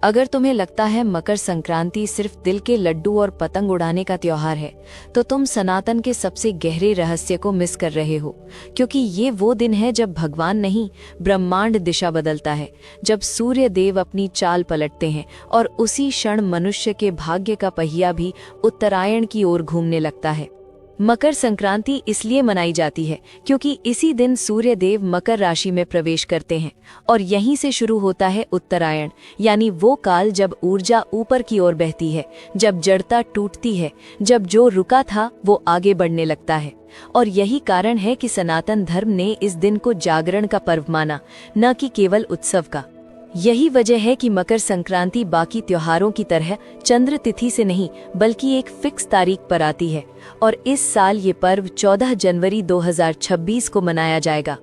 अगर तुम्हें लगता है मकर संक्रांति सिर्फ दिल के लड्डू और पतंग उड़ाने का त्योहार है, तो तुम सनातन के सबसे गहरे रहस्य को मिस कर रहे हो। क्योंकि ये वो दिन है जब भगवान नहीं, ब्रह्मांड दिशा बदलता है, जब सूर्य देव अपनी चाल पलटते हैं और उसी क्षण मनुष्य के भाग्य का पहिया भी उत्तरायण की ओर घूमने लगता है। मकर संक्रांति इसलिए मनाई जाती है क्योंकि इसी दिन सूर्य देव मकर राशि में प्रवेश करते हैं और यहीं से शुरू होता है उत्तरायण, यानी वो काल जब ऊर्जा ऊपर की ओर बहती है, जब जड़ता टूटती है, जब जो रुका था वो आगे बढ़ने लगता है। और यही कारण है कि सनातन धर्म ने इस दिन को जागरण का पर्व माना, न कि केवल उत्सव का। यही वजह है कि मकर संक्रांति बाकी त्योहारों की तरह चंद्र तिथि से नहीं बल्कि एक फिक्स तारीख पर आती है। और इस साल ये पर्व 14 जनवरी 2026 को मनाया जाएगा,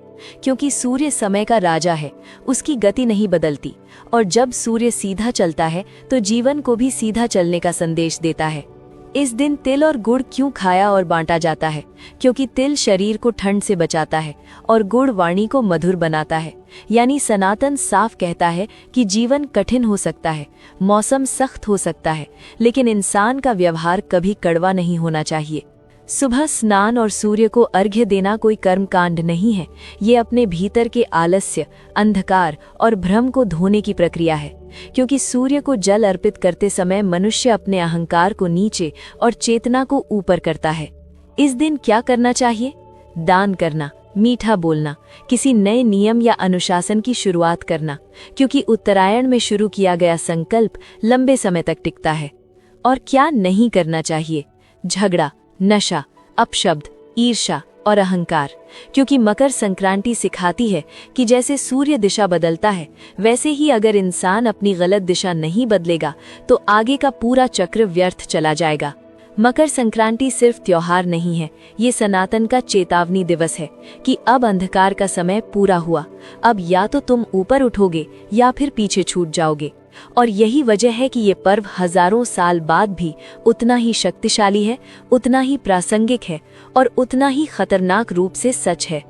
क्योंकि सूर्य समय का राजा है, उसकी गति नहीं बदलती, और जब सूर्य सीधा चलता है तो जीवन को भी सीधा चलने का संदेश देता है। इस दिन तिल और गुड़ क्यों खाया और बांटा जाता है? क्योंकि तिल शरीर को ठंड से बचाता है और गुड़ वाणी को मधुर बनाता है। यानी सनातन साफ कहता है कि जीवन कठिन हो सकता है, मौसम सख्त हो सकता है, लेकिन इंसान का व्यवहार कभी कड़वा नहीं होना चाहिए। सुबह स्नान और सूर्य को अर्घ्य देना कोई कर्मकांड नहीं है, ये अपने भीतर के आलस्य, अंधकार और भ्रम को धोने की प्रक्रिया है। क्योंकि सूर्य को जल अर्पित करते समय मनुष्य अपने अहंकार को नीचे और चेतना को ऊपर करता है। इस दिन क्या करना चाहिए? दान करना, मीठा बोलना, किसी नए नियम या अनुशासन की शुरुआत करना, क्योंकि उत्तरायण में शुरू किया गया संकल्प लंबे समय तक टिकता है। और क्या नहीं करना चाहिए? झगड़ा, नशा, अपशब्द, ईर्ष्या और अहंकार, क्योंकि मकर संक्रांति सिखाती है कि जैसे सूर्य दिशा बदलता है, वैसे ही अगर इंसान अपनी गलत दिशा नहीं बदलेगा तो आगे का पूरा चक्र व्यर्थ चला जाएगा। मकर संक्रांति सिर्फ त्योहार नहीं है, ये सनातन का चेतावनी दिवस है कि अब अंधकार का समय पूरा हुआ। अब या तो तुम ऊपर उठोगे या फिर पीछे छूट जाओगे। और यही वजह है कि ये पर्व हजारों साल बाद भी उतना ही शक्तिशाली है, उतना ही प्रासंगिक है और उतना ही खतरनाक रूप से सच है।